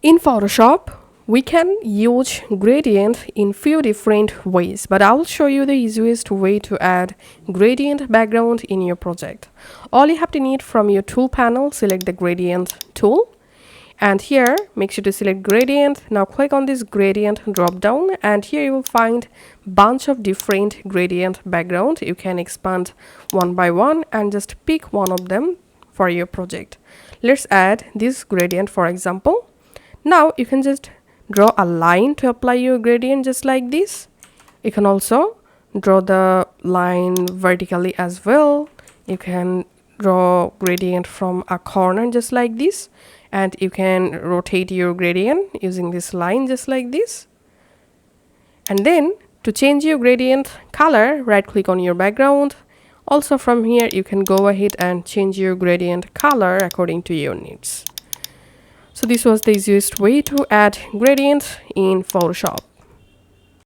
In Photoshop, we can use gradient in few different ways, but I will show you the easiest way to add gradient background in your project. All you have to need from your tool panel, select the gradient tool, and here make sure to select gradient. Now click on this gradient drop down, and here you will find bunch of different gradient background. You can expand one by one and just pick one of them for your project. Let's add this gradient, for example. Now you can just draw a line to apply your gradient just like this. You can also draw the line vertically as well. You can draw gradient from a corner just like this, and you can rotate your gradient using this line just like this. And then to change your gradient color, right click on your background. Also from here you can go ahead and change your gradient color according to your needs. So this was the easiest way to add gradients in Photoshop.